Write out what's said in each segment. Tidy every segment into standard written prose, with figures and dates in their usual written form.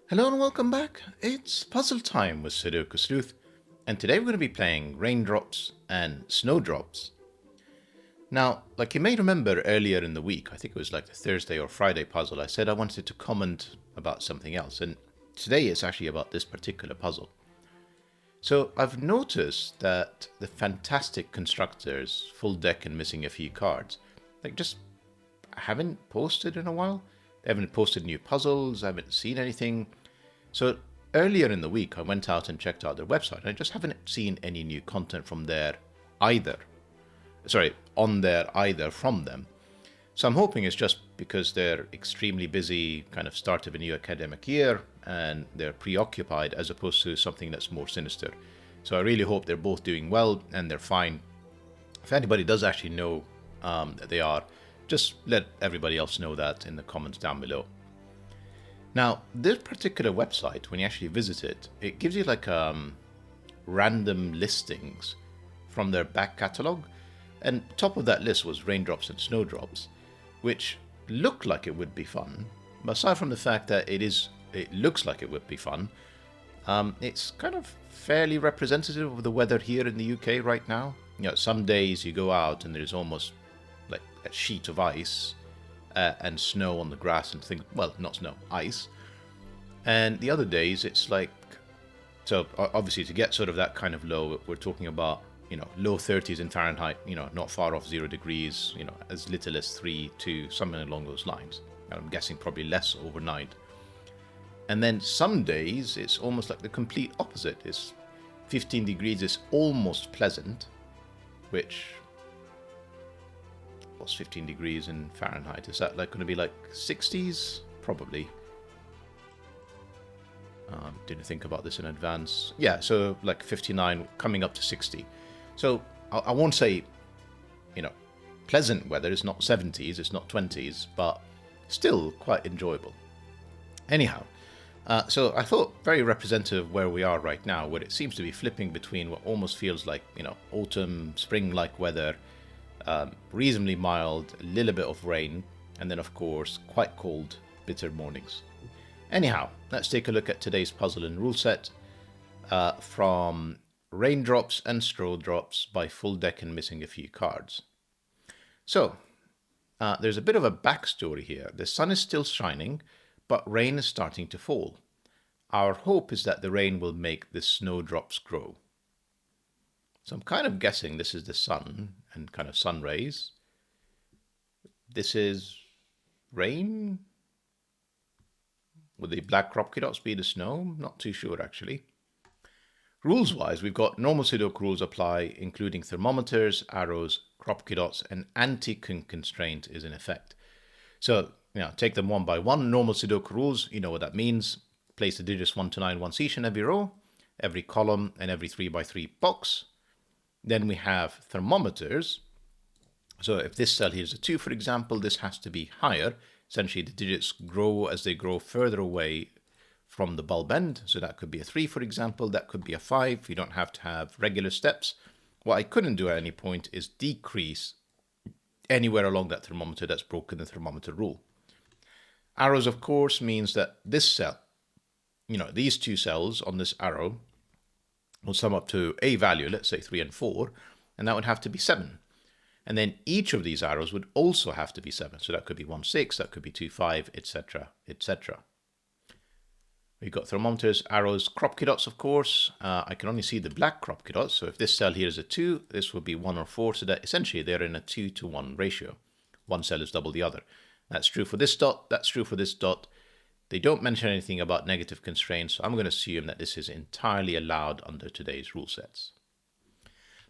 Hello and welcome back. It's puzzle time with Sudoku Sleuth, and today we're going to be playing Raindrops and Snowdrops. Now, like you may remember earlier in the week, I think it was like the Thursday or Friday puzzle, I said I wanted to comment about something else, and today it's actually about this particular puzzle. So I've noticed that the fantastic constructors, FullDeck and missing a few cards, just haven't posted in a while. They haven't posted new puzzles, I haven't seen anything. So earlier in the week, I went out and checked out their website, and I just haven't seen any new content from there either. Sorry, on there either from them. So I'm hoping it's just because they're extremely busy, kind of start of a new academic year, and they're preoccupied as opposed to something that's more sinister. So I really hope they're both doing well and they're fine. If anybody does actually know that they are, just let everybody else know that in the comments down below. Now, this particular website, when you actually visit it, it gives you like random listings from their back catalogue. And top of that list was Raindrops and Snowdrops, which looked like it would be fun. But aside from the fact that it looks like it would be fun, it's kind of fairly representative of the weather here in the UK right now. You know, some days you go out and there's almost like a sheet of ice and snow on the grass and things. Well, not snow, ice. And the other days it's like, so obviously to get sort of that kind of low, we're talking about, low 30s in Fahrenheit, not far off 0 degrees, as little as 3 to something along those lines. And I'm guessing probably less overnight. And then some days it's almost like the complete opposite. It's 15 degrees is almost pleasant, which what's 15 degrees in Fahrenheit? Is that like going to be like 60s? Probably. Didn't think about this in advance. Yeah, so like 59 coming up to 60. So I won't say, pleasant weather. It's not 70s, it's not 20s, but still quite enjoyable. Anyhow, so I thought very representative of where we are right now, where it seems to be flipping between what almost feels like, autumn, spring-like weather, reasonably mild, a little bit of rain, and then of course quite cold, bitter mornings. Anyhow, let's take a look at today's puzzle and rule set from Raindrops and Snowdrops by FullDeck and missing a few cards. So, there's a bit of a backstory here. The sun is still shining, but rain is starting to fall. Our hope is that the rain will make the snowdrops grow. So I'm kind of guessing this is the sun and kind of sun rays. This is rain. Would the black Kropki dots be the snow? Not too sure actually. Rules-wise, we've got normal Sudoku rules apply, including thermometers, arrows, Kropki dots, and anti-constraint is in effect. So, take them one by one. Normal Sudoku rules, you know what that means. Place the digits 1 to 9 once each in every row, every column, and every 3 by 3 box. Then we have thermometers. So if this cell here is a 2, for example, this has to be higher. Essentially, the digits grow as they grow further away from the bulb end. So that could be a 3, for example. That could be a 5. You don't have to have regular steps. What I couldn't do at any point is decrease anywhere along that thermometer that's broken the thermometer rule. Arrows, of course, means that this cell, these two cells on this arrow will sum up to a value, let's say 3 and 4, and that would have to be 7. And then each of these arrows would also have to be 7. So that could be 1, 6, that could be 2, 5, etc., etc. We've got thermometers, arrows, Kropki dots, of course. I can only see the black Kropki dots. So if this cell here is a 2, this would be 1 or 4. So that essentially they're in a 2 to 1 ratio. One cell is double the other. That's true for this dot. That's true for this dot. They don't mention anything about negative constraints. So I'm going to assume that this is entirely allowed under today's rule sets.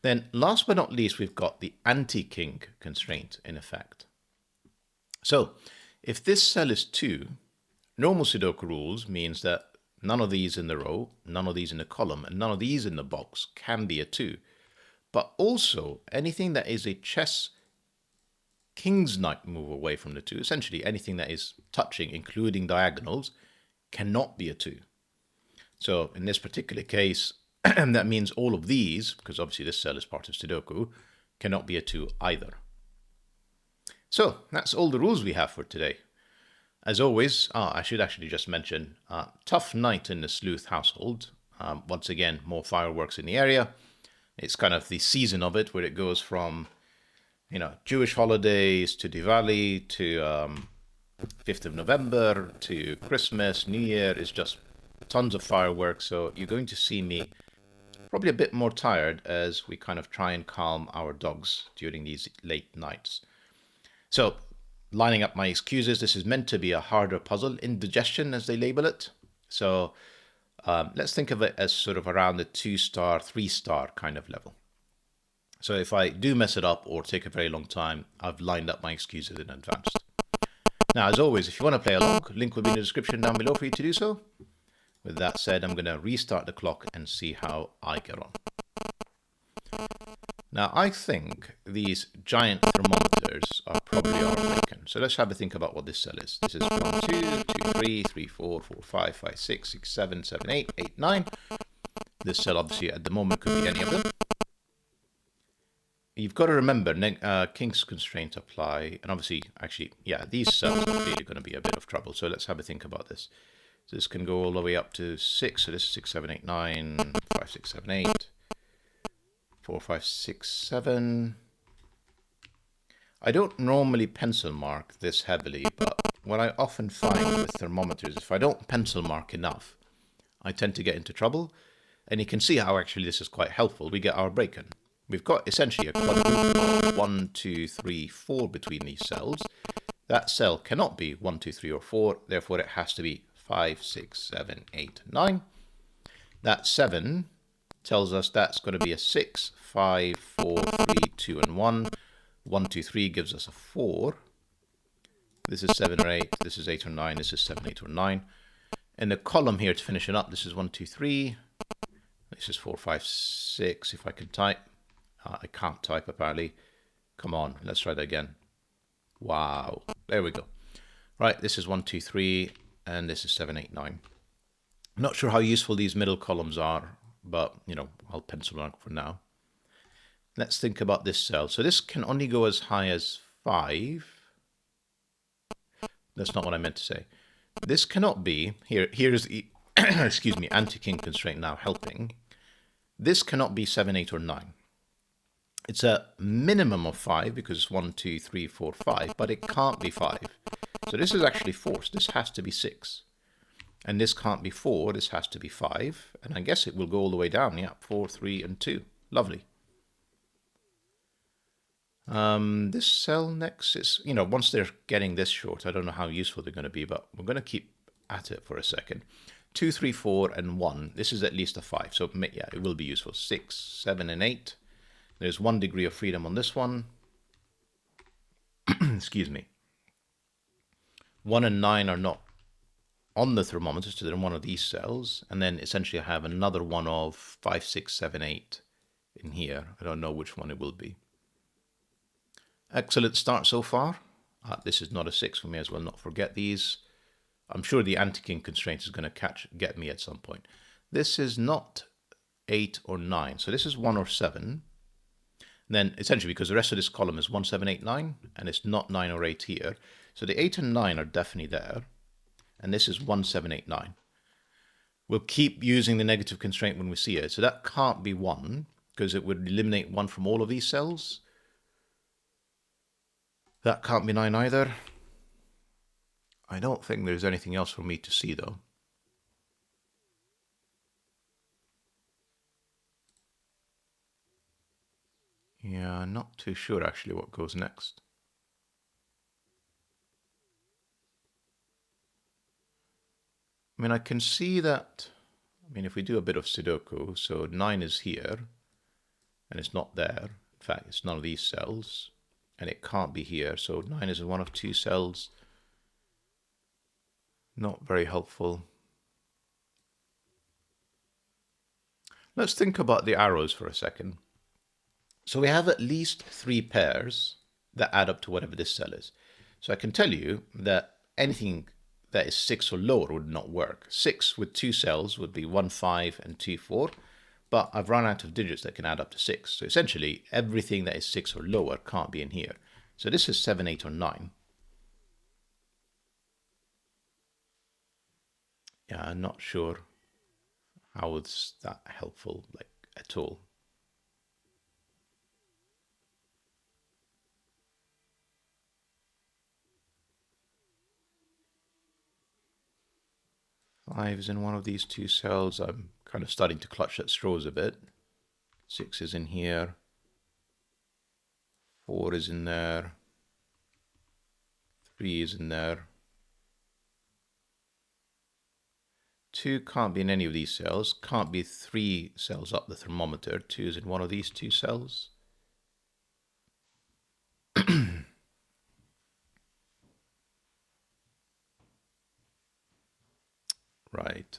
Then last but not least, we've got the anti-kink constraint in effect. So if this cell is 2, normal Sudoku rules means that none of these in the row, none of these in the column, and none of these in the box can be a 2. But also anything that is a chess king's knight move away from the 2, essentially anything that is touching, including diagonals, cannot be a 2. So in this particular case, that means all of these, because obviously this cell is part of Sudoku, cannot be a 2 either. So that's all the rules we have for today. As always, I should actually just mention, tough night in the Sleuth household. Once again, more fireworks in the area. It's kind of the season of it where it goes from, Jewish holidays to Diwali to 5th of November to Christmas, New Year. Is just tons of fireworks. So you're going to see me probably a bit more tired as we kind of try and calm our dogs during these late nights. So lining up my excuses, this is meant to be a harder puzzle, indigestion as they label it. So let's think of it as sort of around the 2-star, 3-star kind of level. So if I do mess it up or take a very long time, I've lined up my excuses in advance. Now, as always, if you want to play along, link will be in the description down below for you to do so. With that said, I'm going to restart the clock and see how I get on. Now, I think these giant thermometers are probably our bacon. So let's have a think about what this cell is. This is 1, 2, 2, 3, 3, 4, 4, 5, 5, 6, 6, 7, 7, 8, 8, 9. This cell, obviously, at the moment could be any of them. You've got to remember, King's constraint apply. And obviously, actually, yeah, these cells are clearly going to be a bit of trouble. So let's have a think about this. So this can go all the way up to 6. So this is 6, 7, 8, 9, 5, 6, 7, 8. 4, 5, 6, 7. I don't normally pencil mark this heavily, but what I often find with thermometers, if I don't pencil mark enough, I tend to get into trouble. And you can see how actually this is quite helpful. We get our break-in. We've got essentially a quadruple of 1, 2, 3, 4 between these cells. That cell cannot be 1, 2, 3, or 4. Therefore, it has to be 5, 6, 7, 8, 9. That 7 tells us that's going to be a 6, 5, 4, 3, 2, and 1. 1, 2, 3 gives us a 4. This is 7 or 8. This is 8 or 9. This is 7, 8, or 9. In the column here to finish it up, this is 1, 2, 3. This is 4, 5, 6. If I can type. I can't type apparently. Come on, let's try that again. Wow. There we go. Right, this is 1, 2, 3. And this is 7, 8, 9. I'm not sure how useful these middle columns are, but, I'll pencil mark for now. Let's think about this cell. So this can only go as high as 5. That's not what I meant to say. This cannot be, here's the, excuse me, anti-king constraint now helping. This cannot be 7, 8, or 9. It's a minimum of 5 because it's 1, 2, 3, 4, 5, but it can't be 5. So this is actually 4. So this has to be 6. And this can't be 4. This has to be 5. And I guess it will go all the way down. Yeah, 4, 3, and 2. Lovely. This cell next is, once they're getting this short, I don't know how useful they're going to be, but we're going to keep at it for a second. 2, 3, 4, and 1. This is at least a 5. So yeah, it will be useful. 6, 7, and 8. There's 1 degree of freedom on this one. Excuse me. 1 and 9 are not on the thermometer, so they're in one of these cells. And then essentially I have another one of 5, 6, 7, 8 in here. I don't know which one it will be. Excellent start so far. This is not a 6. We may as well not forget these. I'm sure the anti-king constraint is going to get me at some point. This is not 8 or 9. So this is 1 or 7. And then essentially because the rest of this column is 1, 7, 8, 9, and it's not 9 or 8 here. So the 8 and 9 are definitely there. And this is 1, 7, 8, 9. We'll keep using the negative constraint when we see it. So that can't be 1 because it would eliminate 1 from all of these cells. That can't be 9 either. I don't think there's anything else for me to see though. Yeah, not too sure actually what goes next. I mean, I can see that, if we do a bit of Sudoku, so 9 is here, and it's not there. In fact, it's none of these cells, and it can't be here. So 9 is in one of 2 cells. Not very helpful. Let's think about the arrows for a second. So we have at least 3 pairs that add up to whatever this cell is. So I can tell you that anything that is 6 or lower would not work. 6 with 2 cells would be 1, 5, and 2, 4. But I've run out of digits that can add up to 6. So essentially, everything that is 6 or lower can't be in here. So this is 7, 8, or 9. Yeah, I'm not sure how it's that helpful, like, at all. Five is in one of these two cells. I'm kind of starting to clutch at straws a bit. 6 is in here. 4 is in there. 3 is in there. 2 can't be in any of these cells. Can't be 3 cells up the thermometer. 2 is in one of these two cells. Right.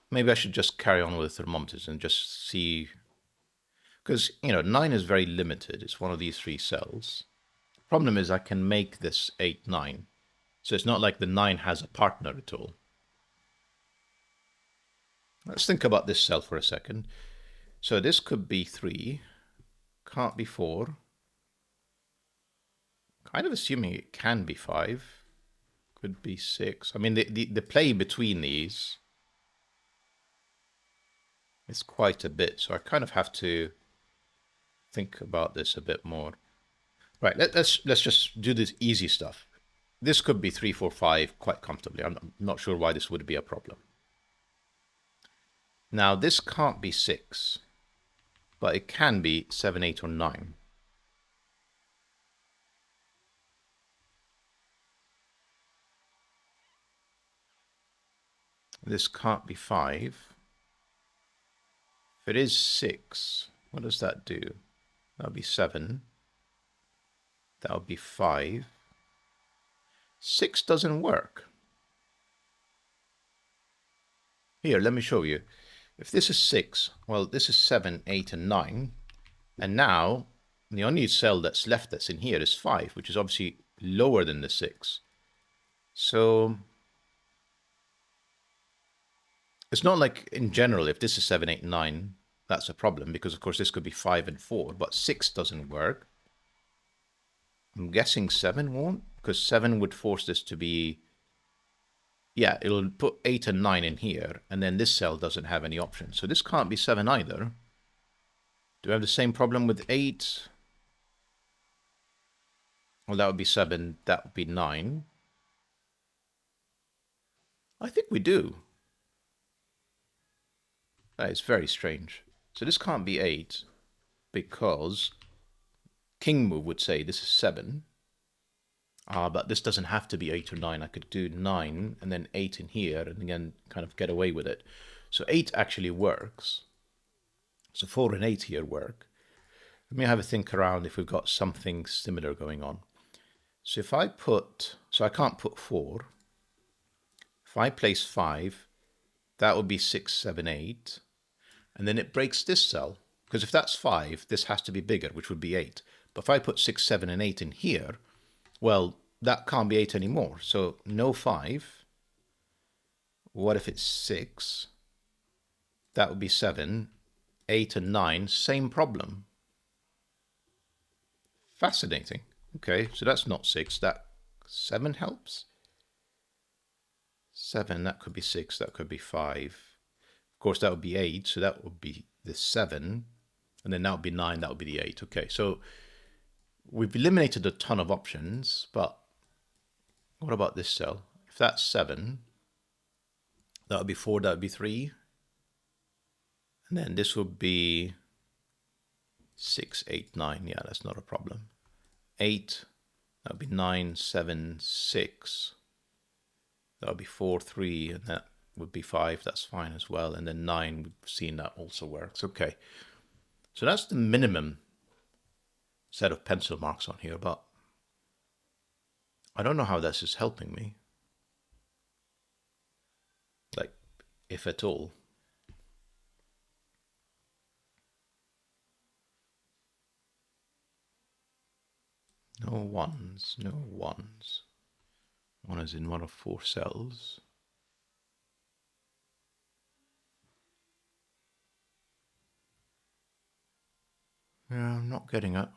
Maybe I should just carry on with the thermometers and just see. Because, 9 is very limited. It's one of these 3 cells. Problem is I can make this 8, 9. So it's not like the 9 has a partner at all. Let's think about this cell for a second. So this could be 3, can't be 4. Kind of assuming it can be 5. Could be 6. I mean, the play between these is quite a bit. So I kind of have to think about this a bit more. Right, let's just do this easy stuff. This could be 3, 4, 5 quite comfortably. I'm not sure why this would be a problem. Now, this can't be 6, but it can be 7, 8, or 9. This can't be 5. If it is 6, what does that do? That would be 7. That would be 5. 6 doesn't work. Here, let me show you. If this is 6, well, this is 7, 8, and 9. And now, the only cell that's left that's in here is 5, which is obviously lower than the 6. So it's not like, in general, if this is 7, 8, 9, that's a problem, because, of course, this could be 5 and 4, but 6 doesn't work. I'm guessing 7 won't, because 7 would force this to be... Yeah, it'll put 8 and 9 in here, and then this cell doesn't have any options. So this can't be 7 either. Do we have the same problem with 8? Well, that would be 7. That would be 9. I think we do. That is very strange. So this can't be 8, because King Move would say this is 7. But this doesn't have to be 8 or 9. I could do 9 and then 8 in here and again kind of get away with it. So 8 actually works. So 4 and 8 here work. Let me have a think around if we've got something similar going on. So if I put, so I can't put 4. If I place 5, that would be 6, 7, 8. And then it breaks this cell. Because if that's 5, this has to be bigger, which would be 8. But if I put 6, 7, and 8 in here, well, that can't be 8 anymore. So no 5. What if it's 6? That would be 7. 8 and 9, same problem. Fascinating. Okay, so that's not 6. That 7 helps. 7, that could be 6. That could be 5. Of course, that would be 8. So that would be the 7. And then that would be 9. That would be the 8. Okay, so we've eliminated a ton of options, but what about this cell? If that's 7, that would be 4, that would be 3. And then this would be 6, 8, 9. Yeah, that's not a problem. 8, that would be 9, 7, 6. That would be 4, 3, and that would be 5. That's fine as well. And then 9, we've seen that also works. Okay. So that's the minimum set of pencil marks on here, but I don't know how this is helping me. Like, if at all. No ones, no ones. 1 is in one of 4 cells. Yeah, I'm not getting it.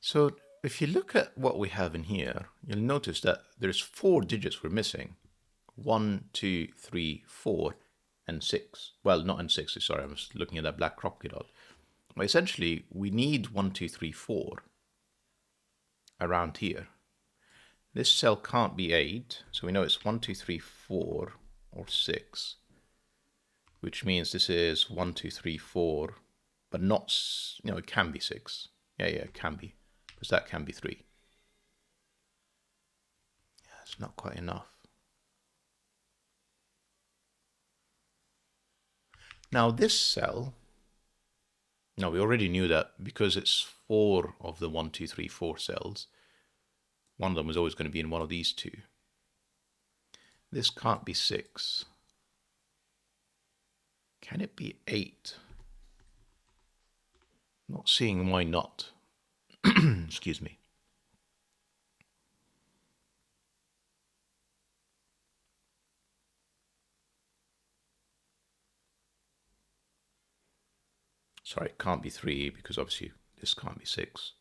So if you look at what we have in here, you'll notice that there's 4 digits we're missing. 1, 2, 3, 4, and 6. Well, not in 6, sorry, I was looking at that black Kropki dot. But essentially, we need 1, 2, 3, 4 around here. This cell can't be 8, so we know it's 1, 2, 3, 4, or 6, which means this is 1, 2, 3, 4, but not, it can be 6. Yeah, it can be, because that can be 3. Yeah, it's not quite enough. Now this cell, now we already knew that because it's 4 of the 1, 2, 3, 4 cells, one of them was always going to be in one of these two. This can't be 6. Can it be 8? Not seeing why not. Excuse me. Sorry, it can't be 3 because obviously this can't be 6.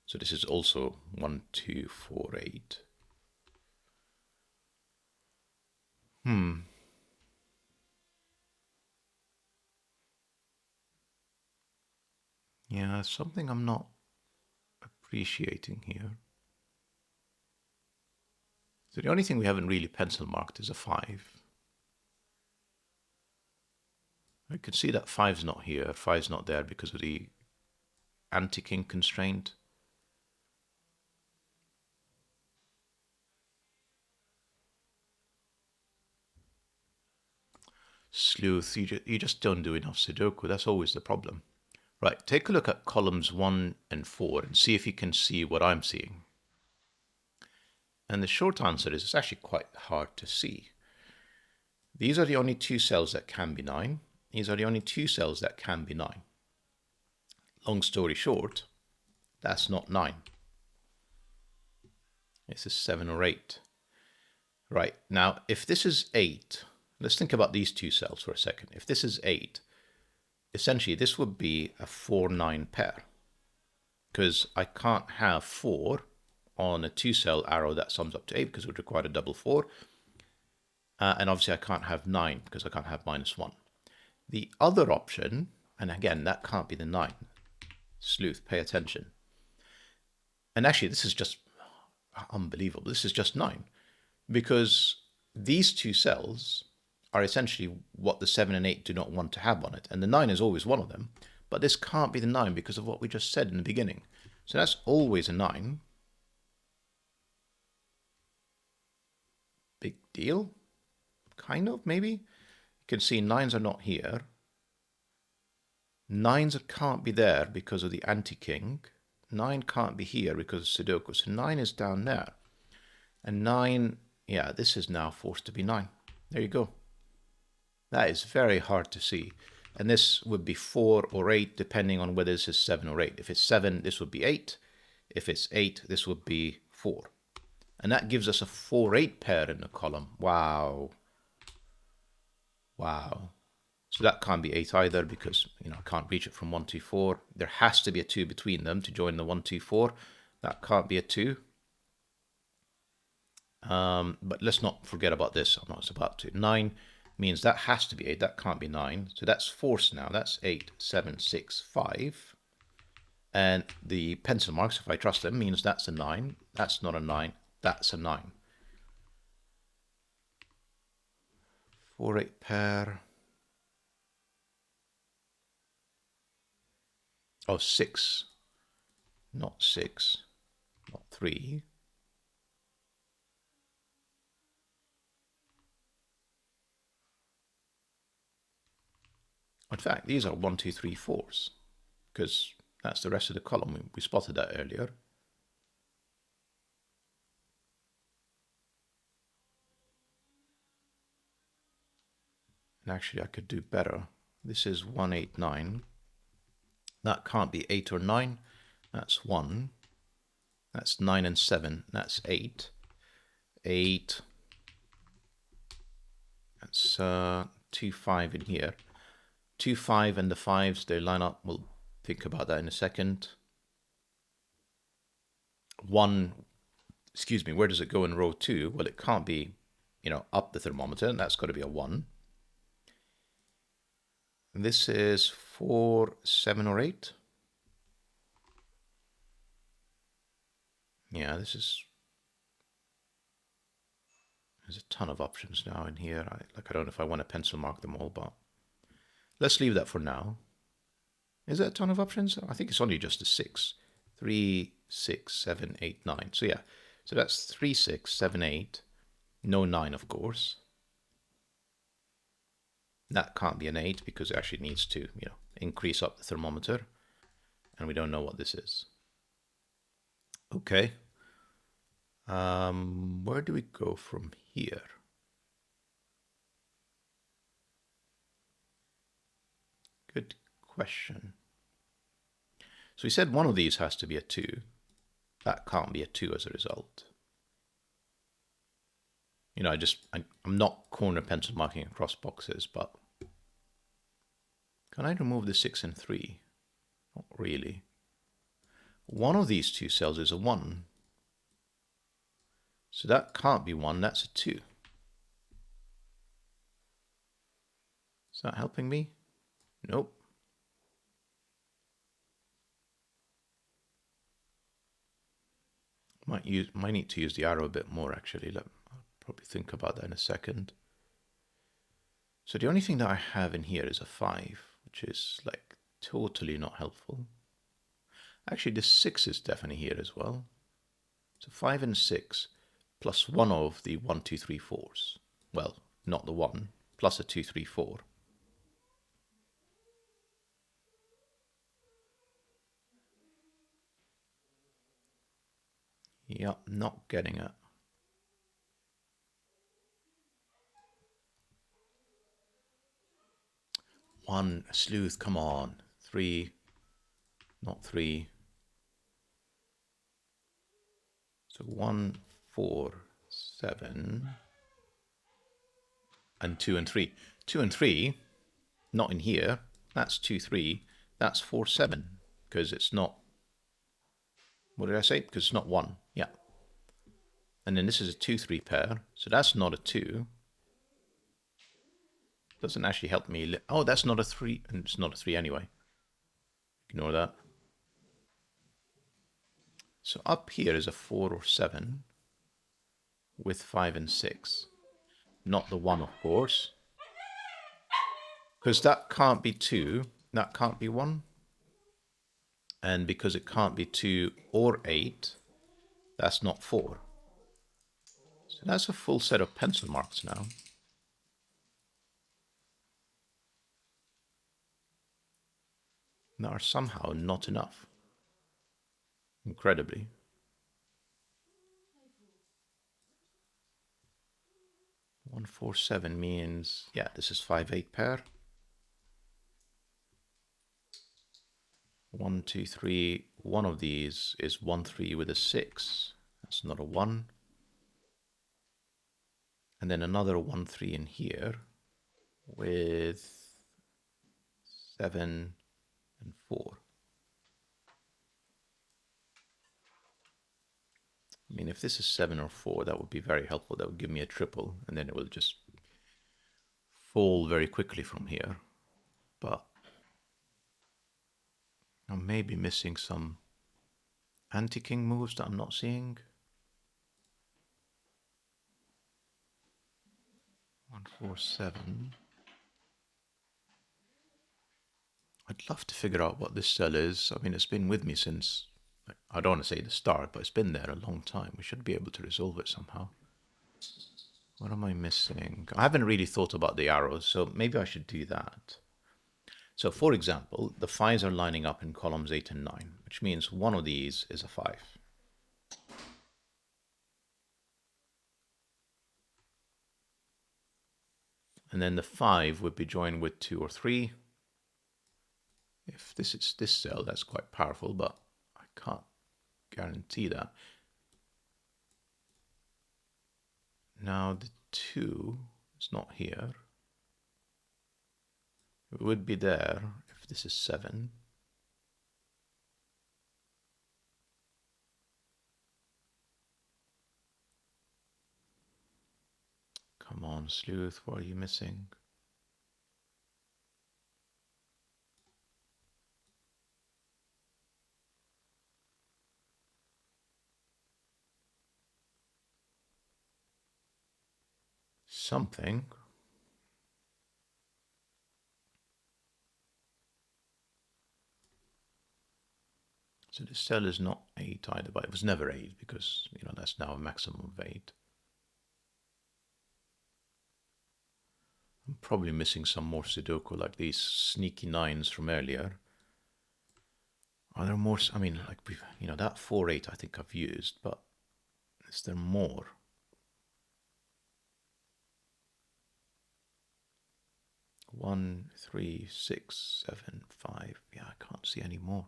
So this is also 1, 2, 4, 8. Yeah, something I'm not appreciating here. So the only thing we haven't really pencil marked is a 5. I can see that 5's not here, 5's not there because of the anti-king constraint. Sleuth, you just don't do enough Sudoku, that's always the problem. Right, take a look at columns 1 and 4 and see if you can see what I'm seeing. And the short answer is it's actually quite hard to see. These are the only 2 cells that can be 9. These are the only 2 cells that can be 9. Long story short, that's not 9. This is 7 or 8. Right, now if this is 8, let's think about these 2 cells for a second. If this is 8, essentially this would be a 4-9 pair, because I can't have 4 on a 2-cell arrow that sums up to 8 because it would require a double 4. And obviously I can't have 9 because I can't have -1. The other option, and again, that can't be the 9. Sleuth, pay attention. And actually, this is just unbelievable. This is just 9. Because these 2 cells are essentially what the 7 and 8 do not want to have on it. And the 9 is always one of them. But this can't be the 9 because of what we just said in the beginning. So that's always a 9. Big deal? Kind of, maybe? You can see 9s are not here. 9s can't be there because of the anti-king. 9 can't be here because of Sudoku. So 9 is down there. And 9, yeah, this is now forced to be 9. There you go. That is very hard to see. And this would be 4 or 8, depending on whether this is 7 or 8. If it's 7, this would be 8. If it's 8, this would be 4. And that gives us a 4-8 pair in the column. Wow. Wow. So that can't be 8 either because, I can't reach it from 1, 2, 4. There has to be a 2 between them to join the 1, 2, 4. That can't be a 2. But let's not forget about this. I'm not about to. 9 means that has to be 8. That can't be 9. So that's forced now. That's 8, 7, 6, 5. And the pencil marks, if I trust them, means that's a 9. That's not a 9. That's a 9. 4-8 pair. Oh, 6. Not 6. Not 3. In fact, these are 1, 2, 3, 4s, because that's the rest of the column. We spotted that earlier. And actually, I could do better. This is 1, 8, 9. That can't be 8 or 9. That's 1. That's 9 and 7. That's 8. 8. That's 2, 5 in here. 2, 5 and the 5s, they line up. We'll think about that in a second. 1, excuse me, where does it go in row 2? Well, it can't be, up the thermometer, and that's got to be a 1. And this is 4, 7, or 8. Yeah, there's a ton of options now in here. I don't know if I want to pencil mark them all, but let's leave that for now. Is that a ton of options? I think it's only just a 6. 3, 6, 7, 8, 9. So yeah, so that's 3, 6, 7, 8. No 9, of course. That can't be an 8 because it actually needs to, increase up the thermometer. And we don't know what this is. Okay. Where do we go from here? Good question. So we said one of these has to be a 2. That can't be a 2 as a result. I'm not corner pencil marking across boxes, but can I remove the 6 and 3? Not really. One of these two cells is a 1. So that can't be 1, that's a 2. Is that helping me? Nope. Might need to use the arrow a bit more actually. I'll probably think about that in a second. So the only thing that I have in here is a 5, which is like totally not helpful. Actually, the 6 is definitely here as well. So 5 and 6 plus one of the 1, 2, 3, 4s. Well, not the 1, plus a 2, 3, 4. Yep, not getting it. 1, sleuth, come on. 3, not 3. So 1, 4, 7, and 2 and 3. 2 and 3, not in here. That's 2, 3. That's 4, 7, because it's not, what did I say? Because it's not 1. Yeah. And then this is a 2, 3 pair. So that's not a 2. Doesn't actually help me. Oh, that's not a 3. And it's not a 3 anyway. Ignore that. So up here is a 4 or 7 with 5 and 6. Not the 1, of course. Because that can't be 2. That can't be 1. And because it can't be 2 or 8, that's not 4. So that's a full set of pencil marks now. That are somehow not enough. Incredibly. 1, 4, 7 means, yeah, this is 5, 8 pair. 1, 2, 3. One of these is 1, 3 with a 6. That's not a 1. And then another 1, 3 in here with 7 and 4. I mean, if this is 7 or 4, that would be very helpful. That would give me a triple, and then it will just fall very quickly from here. But I may be missing some anti-king moves that I'm not seeing. 1, 4, 7. I'd love to figure out what this cell is. I mean, it's been with me since, I don't want to say the start, but it's been there a long time. We should be able to resolve it somehow. What am I missing? I haven't really thought about the arrows, so maybe I should do that. So for example, the 5s are lining up in columns 8 and 9, which means one of these is a 5. And then the 5 would be joined with 2 or 3. If this is this cell, that's quite powerful, but I can't guarantee that. Now the 2 is not here. It would be there if this is 7. Come on, Sleuth, what are you missing? Something. So the cell is not 8 either, but it was never 8 because, you know, that's now a maximum of 8. I'm probably missing some more Sudoku, like these sneaky 9s from earlier. Are there more? I mean, like, you know, that 4-8 I think I've used, but is there more? One, 3, 6, 7, 5. Yeah, I can't see any more.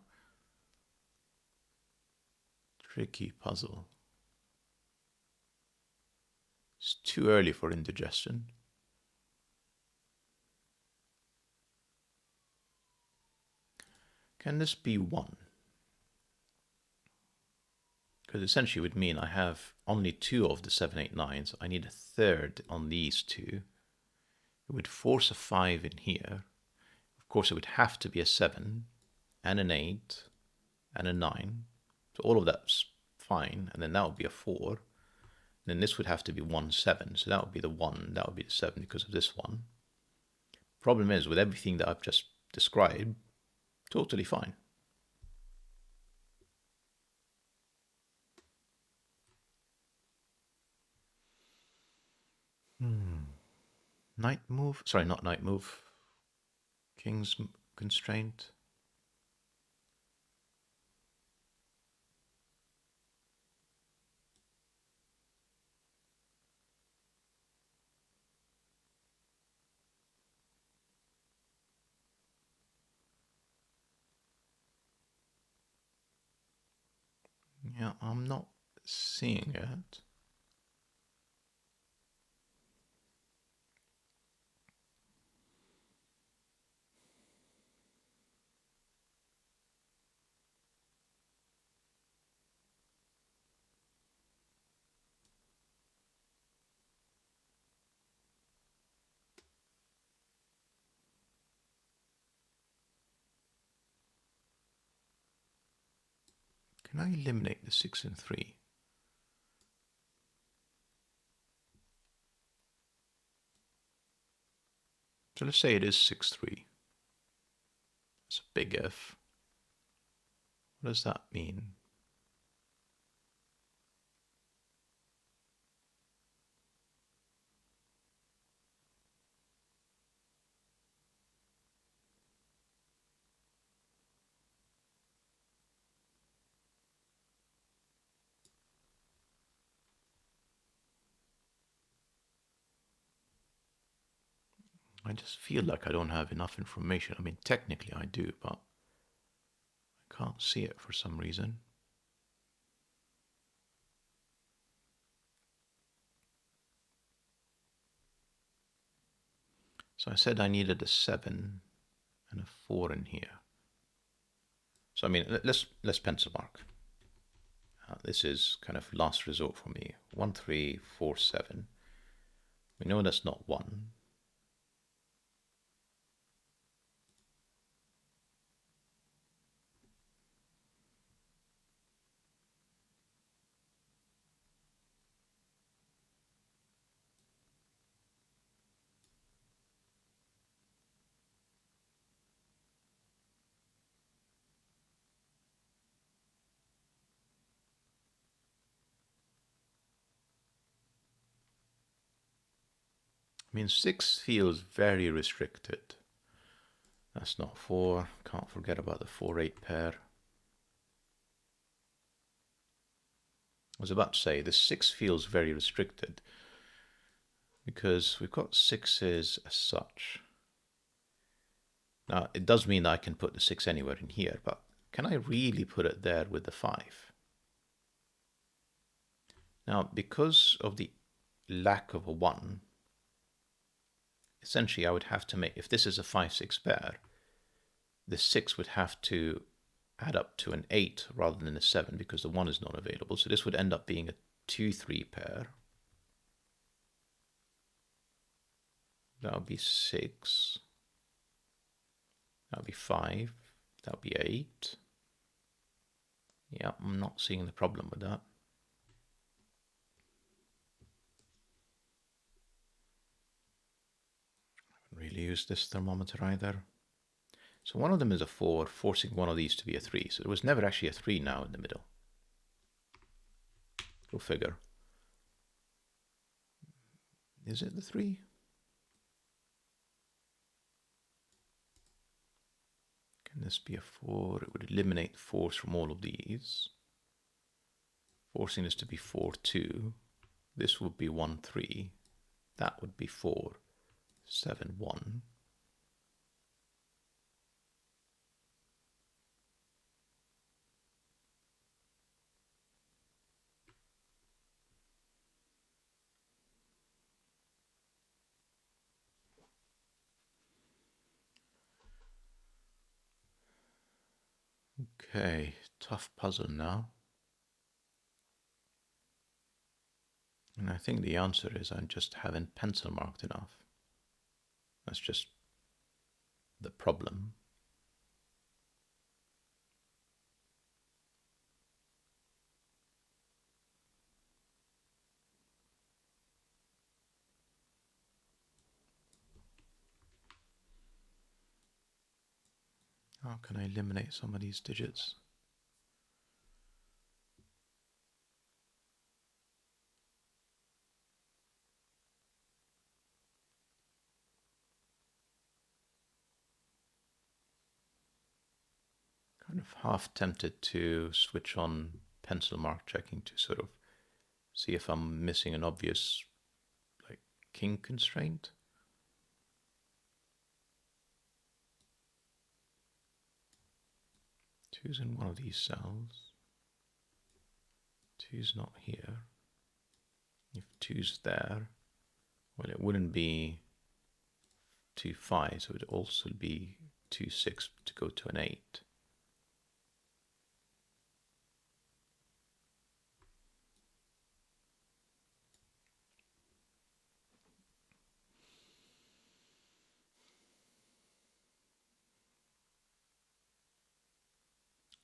Tricky puzzle. It's too early for indigestion. Can this be 1? Because essentially it would mean I have only 2 of the 7, 8, 9s. I need a third on these 2. It would force a 5 in here. Of course, it would have to be a 7 and an 8 and a 9. So all of that's fine. And then that would be a 4. And then this would have to be 1, 7. So that would be the 1. That would be the 7 because of this one. Problem is, with everything that I've just described, totally fine. Knight move? Sorry, not knight move. King's constraint. Yeah, I'm not seeing it. Can I eliminate the 6 and 3? So let's say it is 6, 3. It's a big F. What does that mean? I just feel like I don't have enough information. I mean, technically I do, but I can't see it for some reason. So I said I needed a 7 and a 4 in here. So I mean, let's pencil mark. This is kind of last resort for me. 1, 3, 4, 7. We know that's not 1. I mean, 6 feels very restricted. That's not 4. Can't forget about the 4-8 pair. I was about to say, the 6 feels very restricted because we've got 6s as such. Now, it does mean that I can put the 6 anywhere in here, but can I really put it there with the 5? Now, because of the lack of a 1, essentially I would have to make, if this is a 5-6 pair, the 6 would have to add up to an 8 rather than a 7 because the 1 is not available. So this would end up being a 2-3 pair. That would be 6. That would be 5. That would be 8. Yeah, I'm not seeing the problem with that. I haven't really used this thermometer either. So one of them is a 4, forcing one of these to be a 3. So there was never actually a 3 now in the middle. Go figure. Is it the 3? Can this be a 4? It would eliminate 4s from all of these. Forcing this to be 4, 2. This would be 1, 3. That would be 4, 7, 1. Okay, tough puzzle now. And I think the answer is I just haven't pencil marked enough. That's just the problem. How can I eliminate some of these digits? Kind of half tempted to switch on pencil mark checking to sort of see if I'm missing an obvious like king constraint. Two's in one of these cells. Two's not here. If two's there, well, it wouldn't be 2, 5, so it would also be 2, 6 to go to an 8.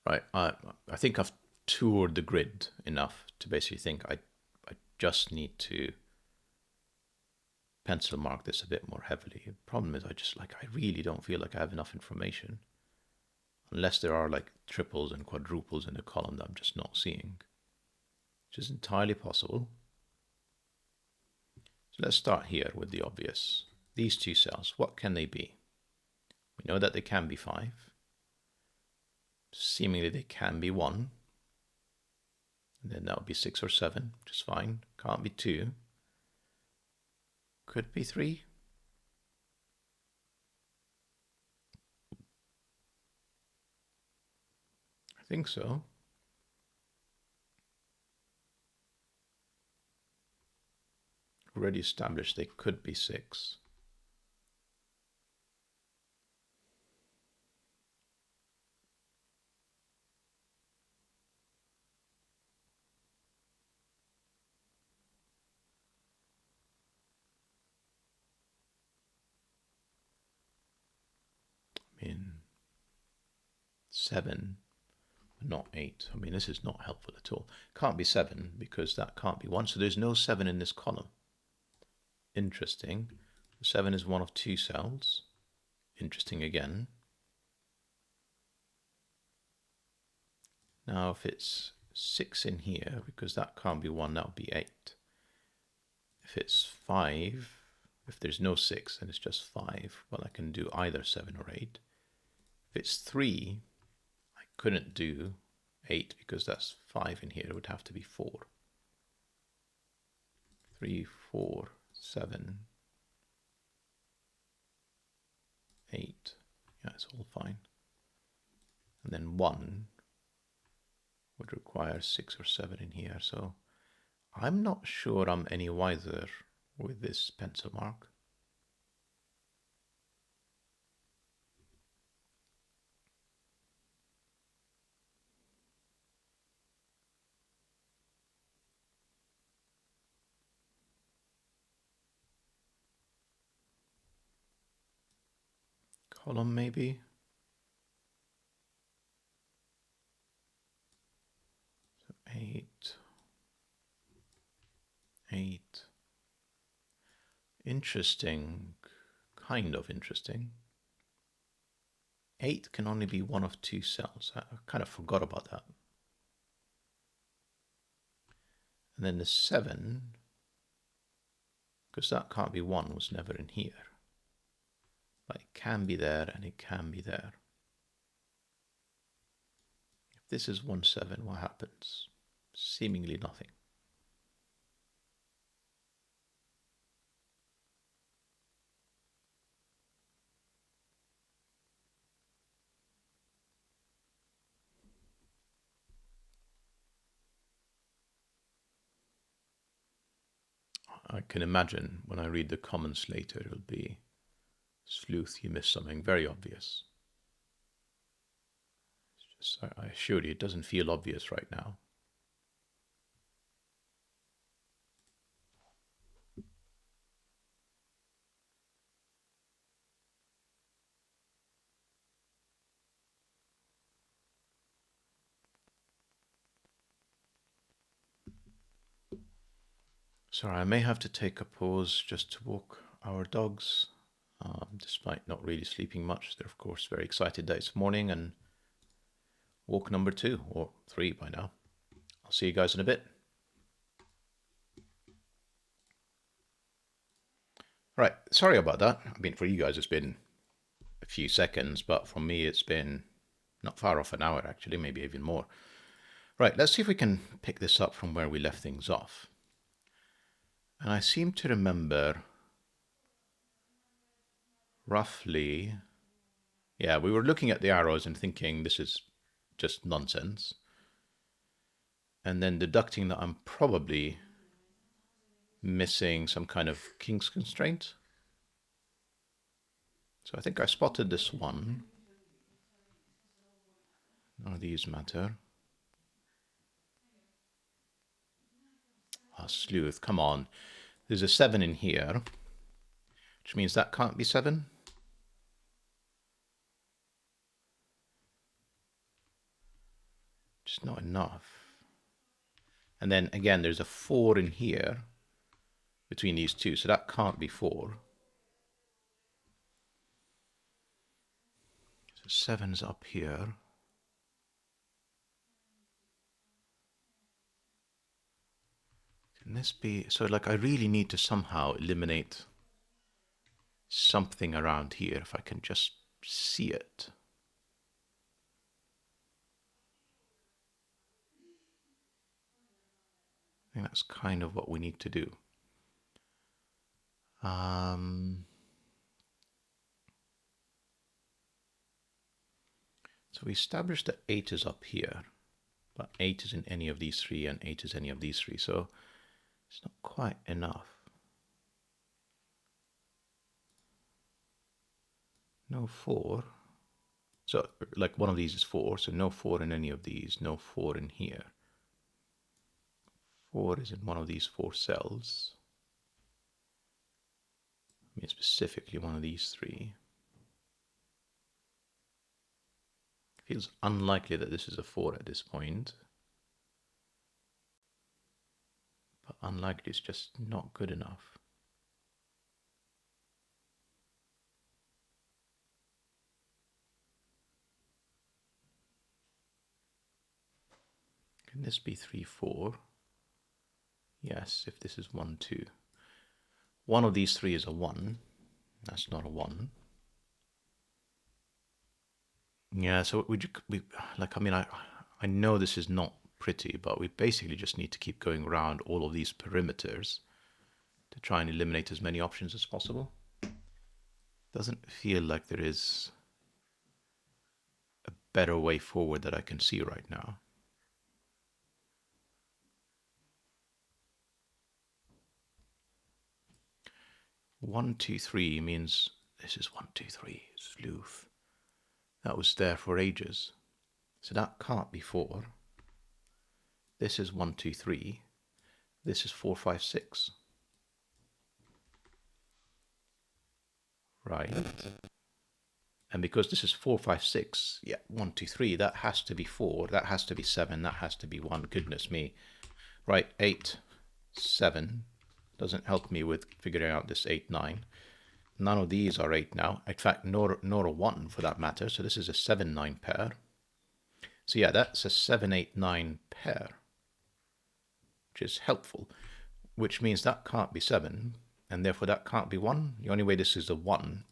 Right, I think I've toured the grid enough to basically think I just need to pencil mark this a bit more heavily. The problem is I really don't feel like I have enough information. Unless there are like triples and quadruples in the column that I'm just not seeing. Which is entirely possible. So let's start here with the obvious. These two cells, what can they be? We know that they can be 5. Seemingly they can be 1. And then that would be 6 or 7, which is fine. Can't be 2. Could be 3. I think so. Already established they could be 6. I mean, 7, but not 8. I mean, this is not helpful at all. Can't be 7 because that can't be 1. So there's no 7 in this column. Interesting. 7 is one of 2 cells. Interesting again. Now if it's 6 in here, because that can't be 1, that would be 8. If it's 5, if there's no 6 and it's just 5, well, I can do either 7 or 8. If it's 3, I couldn't do 8 because that's 5 in here. It would have to be 4. 3, 4, 7, 8. Yeah, it's all fine. And then 1 would require 6 or 7 in here. So I'm not sure I'm any wiser with this pencil mark. column maybe. So 8, 8. Interesting, kind of interesting. 8 can only be one of 2 cells. I kind of forgot about that. And then the 7, because that can't be 1, was never in here. But it can be there and it can be there. If this is 1, 7, what happens? Seemingly nothing. I can imagine when I read the comments later, it'll be, Sleuth, you missed something very obvious. It's just, I assure you, it doesn't feel obvious right now. Sorry, I may have to take a pause just to walk our dogs. Despite not really sleeping much, they're of course very excited this morning, and walk number 2 or 3 by now. I'll see you guys in a bit. Right, sorry about that. I mean, for you guys it's been a few seconds, but for me it's been not far off an hour actually, maybe even more. Right, let's see if we can pick this up from where we left things off. And I seem to remember roughly, yeah, we were looking at the arrows and thinking this is just nonsense. And then deducting that I'm probably missing some kind of King's constraint. So I think I spotted this one. None of these matter. Ah, Sleuth, come on. There's a 7 in here, which means that can't be 7. Just not enough. And then again, there's a 4 in here between these two, so that can't be 4. So 7's up here. Can this be, so like I really need to somehow eliminate something around here if I can just see it. I think that's kind of what we need to do. So we established that 8 is up here, but 8 is in any of these 3 and 8 is any of these 3, so it's not quite enough. No 4. So like one of these is 4, so no 4 in any of these, no 4 in here. 4 is in one of these 4 cells. I mean specifically one of these 3. Feels unlikely that this is a 4 at this point. But unlikely is just not good enough. Can this be 3, 4? Yes, if this is 1, 2. One of these 3 is a 1. That's not a 1. Yeah, so we like, I mean, I know this is not pretty, but we basically just need to keep going around all of these perimeters to try and eliminate as many options as possible. Doesn't feel like there is a better way forward that I can see right now. One, 2, 3 means this is 1, 2, 3, Sleuth. That was there for ages. So that can't be 4. This is 1, 2, 3. This is 4, 5, 6. Right. And because this is 4, 5, 6, yeah, 1, 2, 3, that has to be 4, that has to be 7, that has to be 1. Goodness me. Right, 8, 7 doesn't help me with figuring out this 8, 9. None of these are 8 now. In fact, nor a 1 for that matter. So this is a 7, 9 pair. So yeah, that's a 7, 8, 9 pair, which is helpful, which means that can't be 7, and therefore that can't be 1. The only way this is a 1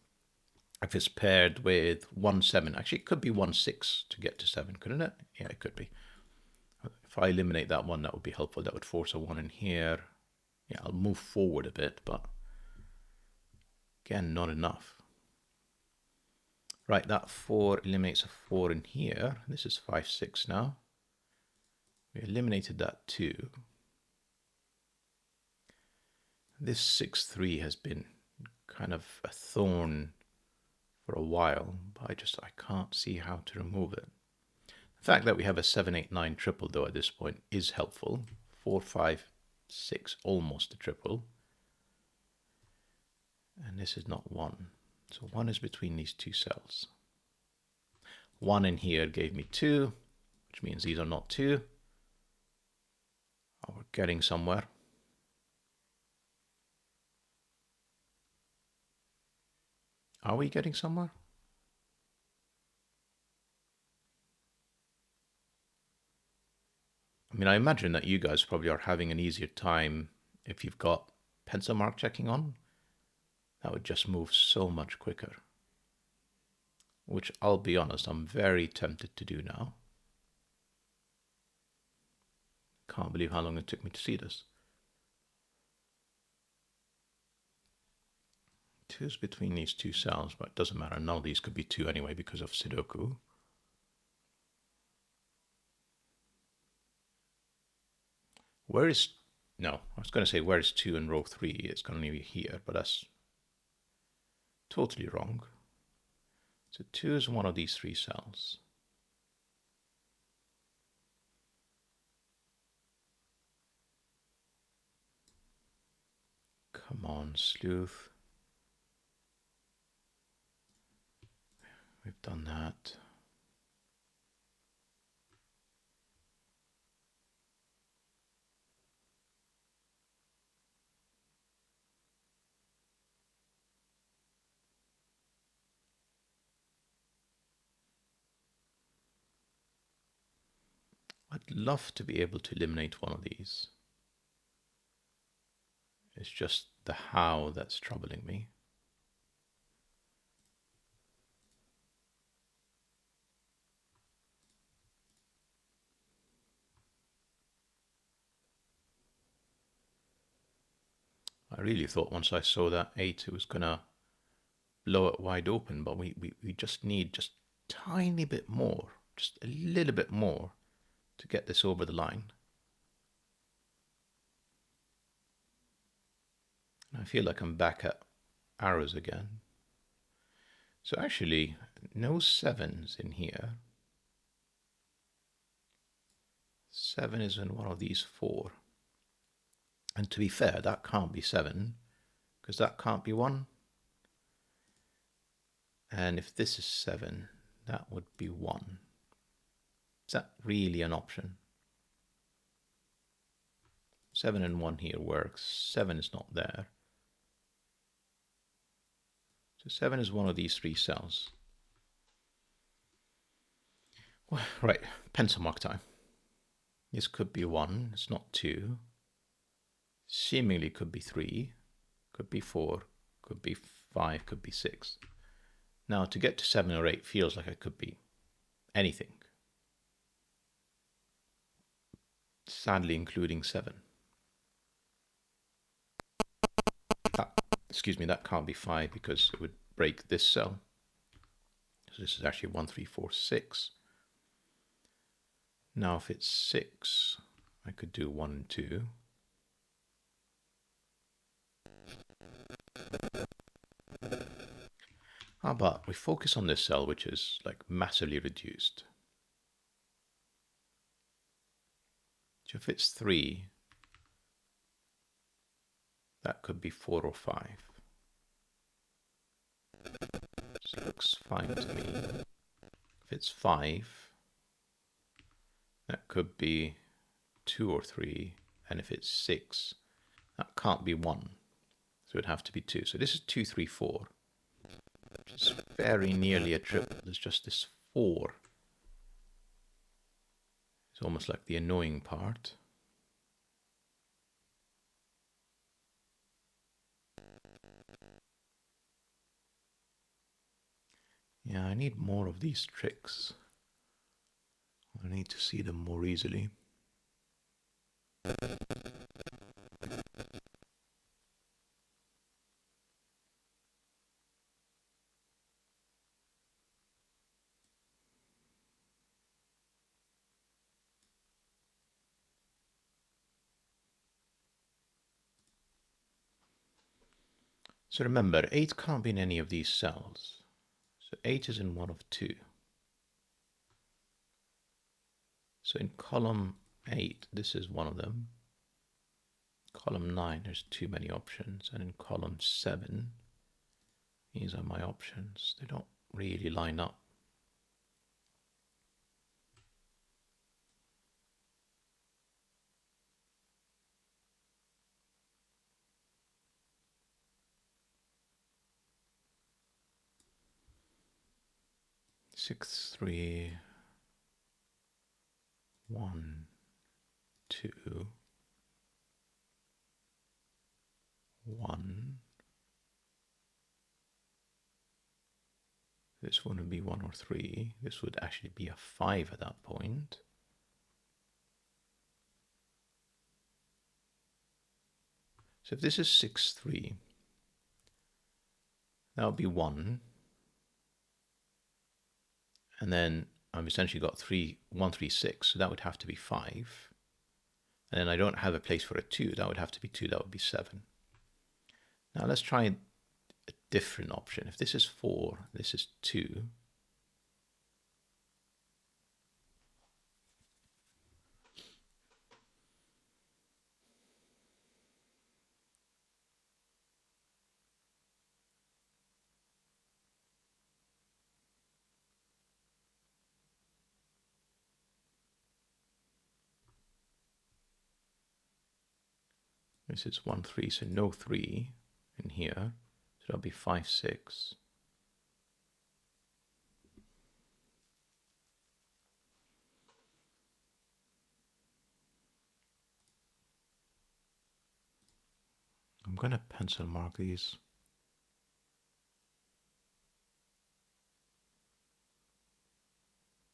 if it's paired with 1, 7. Actually, it could be 1, 6 to get to 7, couldn't it? Yeah, it could be. If I eliminate that 1, that would be helpful. That would force a 1 in here. Yeah, I'll move forward a bit, but again, not enough. Right, that 4 eliminates a 4 in here. This is 5, 6 now. We eliminated that 2. This 6, 3 has been kind of a thorn for a while, but I can't see how to remove it. The fact that we have a 7, 8, 9 triple, though, at this point is helpful. 4, 5, 6, almost a triple. And this is not 1. So 1 is between these two cells. 1 in here gave me 2, which means these are not 2. Oh, we're getting somewhere. Are we getting somewhere? I mean, I imagine that you guys probably are having an easier time if you've got pencil mark checking on. That would just move so much quicker. Which, I'll be honest, I'm very tempted to do now. Can't believe how long it took me to see this. 2's between these two cells, but it doesn't matter. None of these could be 2 anyway because of Sudoku. Where is... No, I was going to say where is 2 in row 3? It's going to be here, but that's totally wrong. So 2 is one of these 3 cells. Come on, sleuth. We've done that. I'd love to be able to eliminate one of these. It's just the how that's troubling me. I really thought once I saw that 8 it was gonna blow it wide open, but we just need just a tiny bit more, just a little bit more to get this over the line. I feel like I'm back at arrows again. So actually, no 7s in here. 7 is in one of these 4. And to be fair, that can't be 7, because that can't be 1. And if this is 7, that would be 1. Is that really an option? 7 and 1 here works. 7 is not there. So 7 is one of these 3 cells. Well, right, pencil mark time. This could be 1, it's not 2. Seemingly could be 3, could be 4, could be 5, could be 6. Now to get to 7 or 8 feels like it could be anything. Sadly including 7. Excuse me, that can't be 5 because it would break this cell. So this is actually 1, 3, 4, 6. Now if it's 6, I could do 1 and 2. How about we focus on this cell, which is like massively reduced. So if it's 3, that could be 4 or 5. So looks fine to me. If it's 5, that could be 2 or 3. And if it's 6, that can't be 1. So it'd have to be 2. So this is 2, 3, 4. Which is very nearly a triple. There's just this 4. It's almost like the annoying part. Yeah, I need more of these tricks. I need to see them more easily. So remember, 8 can't be in any of these cells. So 8 is in one of 2. So in column 8, this is one of them. Column 9, there's too many options. And in column 7, these are my options. They don't really line up. Six, 3, 1, 2, 1. This one would be 1 or 3. This would actually be a 5 at that point. So if this is 6, 3, that would be 1. And then I've essentially got 1, 3, 6, so that would have to be 5. And then I don't have a place for a 2, that would have to be 2, that would be 7. Now let's try a different option. If this is 4, this is 2. This is 1, 3, so no 3 in here. So that'll be 5, 6. I'm going to pencil mark these.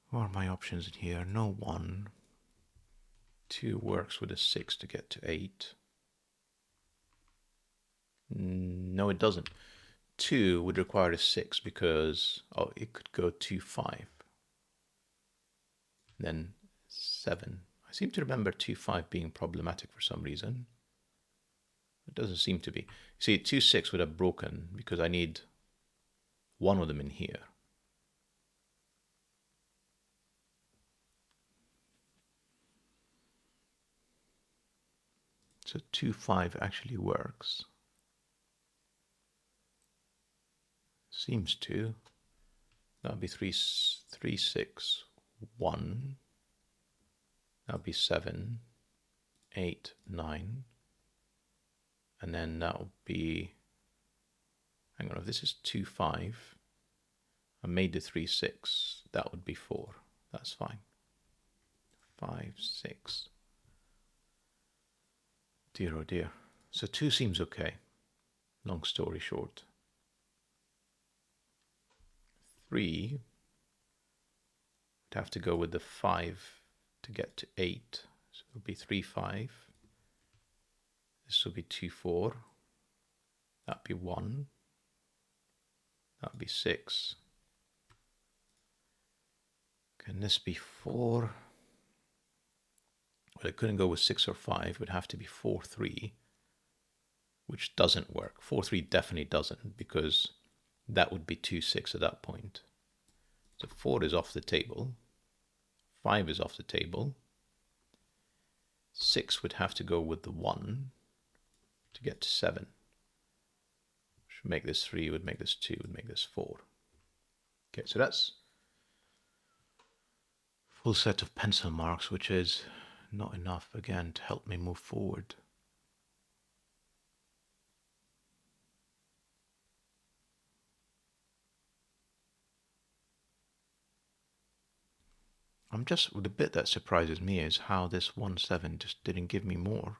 What are my options in here? No 1. 2 works with a 6 to get to 8. No, it doesn't. 2 would require a 6 because, oh, it could go 2, 5. Then 7. I seem to remember 2, 5 being problematic for some reason. It doesn't seem to be. See, 2, 6 would have broken because I need one of them in here. So 2, 5 actually works. Seems to. That would be 3, 6, 1. That would be 7, 8, 9. And then that would be, hang on, if this is 2, 5, I made the 3, 6, that would be 4. That's fine. 5, 6. Dear oh dear. So 2 seems okay. Long story short. 3 would have to go with the 5 to get to 8. So it would be 3, 5. This would be 2, 4. That'd be 1. That'd be 6. Can this be 4? Well, it couldn't go with 6 or 5. It would have to be 4, 3, which doesn't work. 4, 3 definitely doesn't because that would be 2, 6 at that point. So 4 is off the table. 5 is off the table. 6 would have to go with the 1 to get to 7. Which would make this 3, would make this 2, would make this 4. Okay, so that's full set of pencil marks, which is not enough, again, to help me move forward. The bit that surprises me is how this 1/7 just didn't give me more.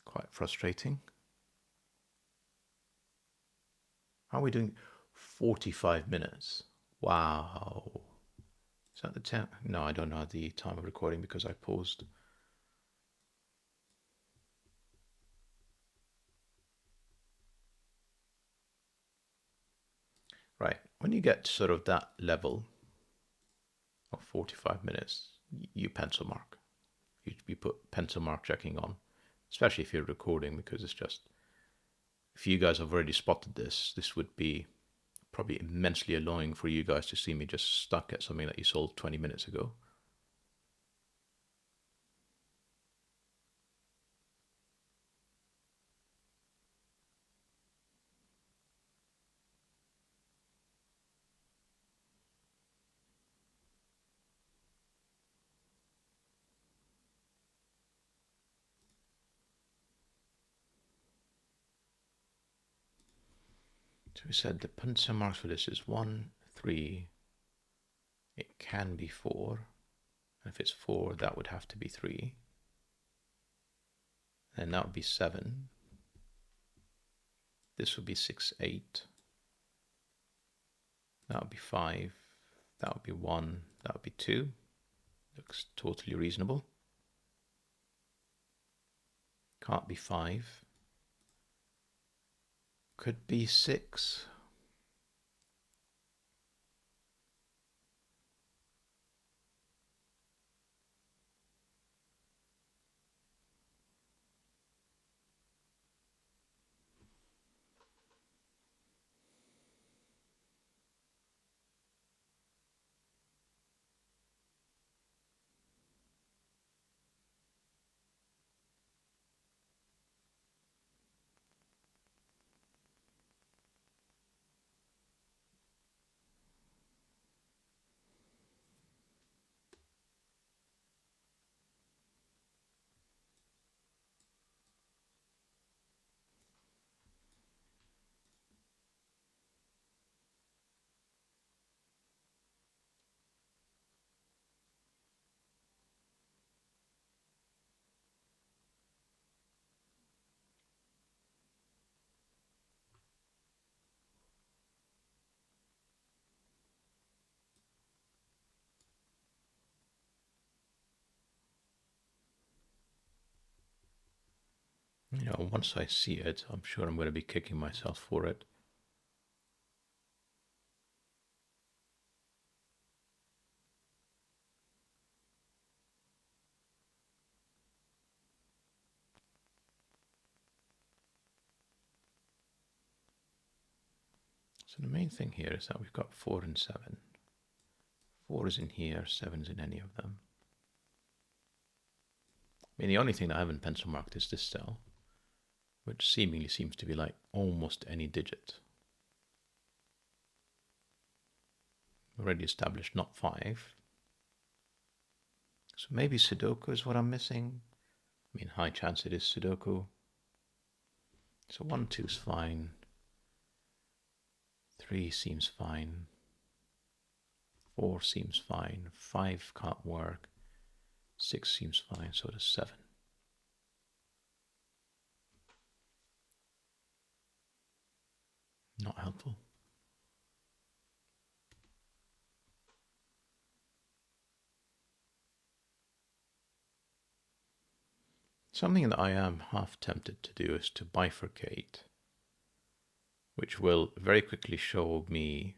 Quite frustrating. How are we doing? 45 minutes. Wow. Is that the time? No, I don't know the time of recording because I paused. Right. When you get to sort of that level of 45 minutes, you pencil mark. You put pencil mark checking on, especially if you're recording, because it's just, if you guys have already spotted this, this would be probably immensely annoying for you guys to see me just stuck at something that you solved 20 minutes ago. So we said the pencil marks for this is 1, 3, it can be 4, and if it's 4, that would have to be 3, and that would be 7. This would be 6, 8. That would be 5. That would be 1. That would be 2. Looks totally reasonable. Can't be 5. Could be 6. You know, once I see it, I'm sure I'm going to be kicking myself for it. So the main thing here is that we've got 4 and 7. 4 is in here, 7 is in any of them. I mean, the only thing that I haven't pencil marked is this cell, which seemingly seems to be like almost any digit. Already established not 5. So maybe Sudoku is what I'm missing. I mean, high chance it is Sudoku. So 1, 2 is fine. 3 seems fine. 4 seems fine. 5 can't work. 6 seems fine, so does 7. Not helpful. Something that I am half tempted to do is to bifurcate, which will very quickly show me,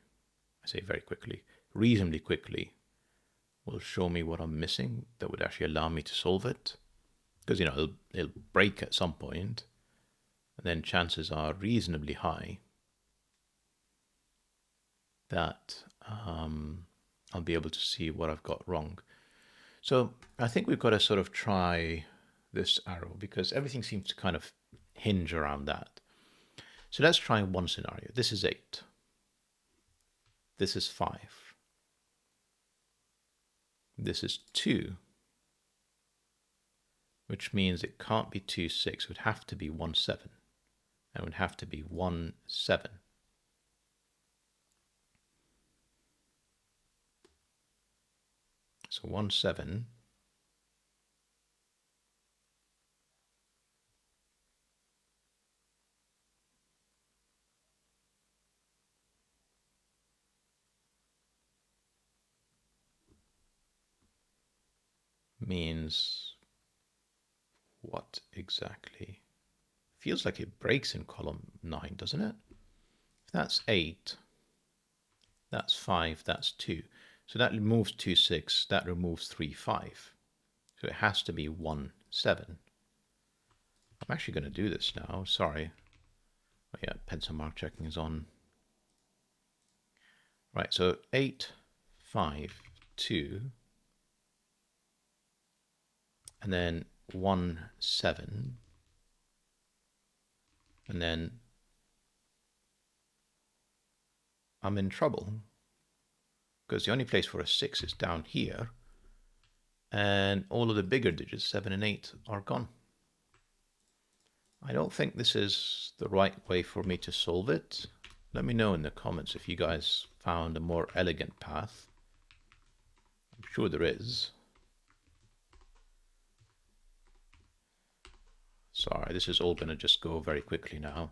I say very quickly, reasonably quickly, will show me what I'm missing that would actually allow me to solve it. Because, you know, it'll break at some point, and then chances are reasonably high that I'll be able to see what I've got wrong. So I think we've got to sort of try this arrow because everything seems to kind of hinge around that. So let's try one scenario. This is 8. This is 5. This is 2. Which means it can't be 2, 6. It would have to be 1, 7. It would have to be 1, 7. So 1, 7. Means what exactly? Feels like it breaks in column 9, doesn't it? If that's 8, that's 5, that's 2. So that removes 2, 6, that removes 3, 5. So it has to be 1, 7. I'm actually going to do this now, sorry. Oh yeah, pencil mark checking is on. Right, so 8, 5, 2, and then 1, 7, and then I'm in trouble because the only place for a 6 is down here, and all of the bigger digits, 7 and 8, are gone. I don't think this is the right way for me to solve it. Let me know in the comments if you guys found a more elegant path. I'm sure there is. Sorry, this is all going to just go very quickly now.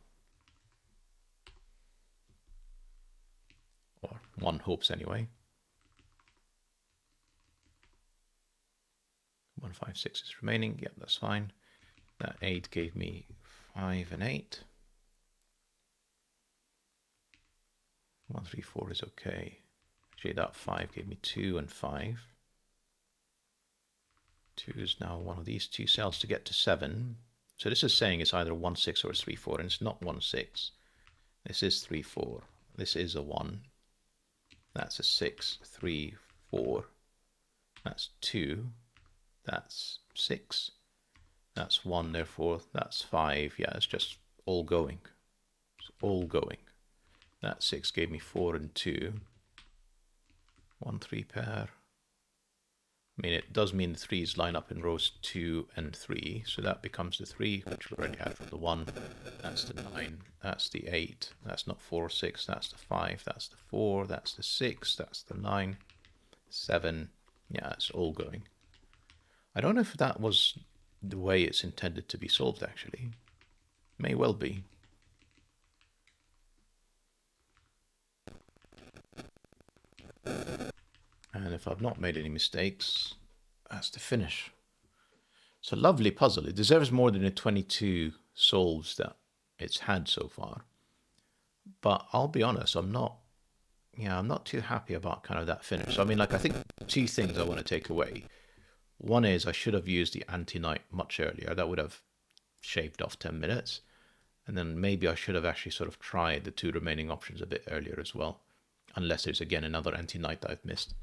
Or one hopes anyway. 1, 5, 6 is remaining. Yep, that's fine. That 8 gave me 5 and 8. 1, 3, 4 is okay. Actually, that 5 gave me 2 and 5. 2 is now one of these two cells to get to 7. So this is saying it's either 1, 6 or 3, 4, and it's not 1, 6. This is 3, 4. This is a 1. That's a 6, 3, 4. That's 2. That's 6. That's 1, therefore that's 5. Yeah, it's just all going. It's all going. That 6 gave me 4 and 2. 1, 3 pair. I mean, it does mean the 3's line up in rows 2 and 3, so that becomes the 3, which we already had for the 1. That's the 9. That's the 8. That's not 4, 6. That's the 5. That's the 4. That's the 6. That's the 9. 7. Yeah, it's all going. I don't know if that was the way it's intended to be solved, actually. May well be. And if I've not made any mistakes, that's the finish. It's a lovely puzzle. It deserves more than the 22 solves that it's had so far. But I'll be honest, I'm not too happy about kind of that finish. So, I mean, like, I think two things I want to take away. One is I should have used the anti-night much earlier. That would have shaved off 10 minutes. And then maybe I should have actually sort of tried the two remaining options a bit earlier as well. Unless there's, again, another anti-night that I've missed.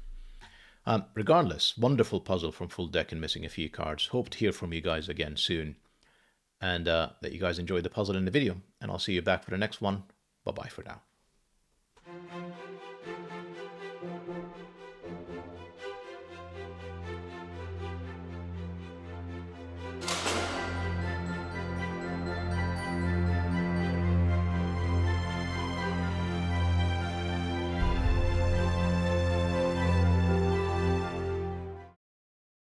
Regardless, wonderful puzzle from FullDeck and missing a few cards. Hope to hear from you guys again soon. And that you guys enjoyed the puzzle in the video. And I'll see you back for the next one. Bye-bye for now.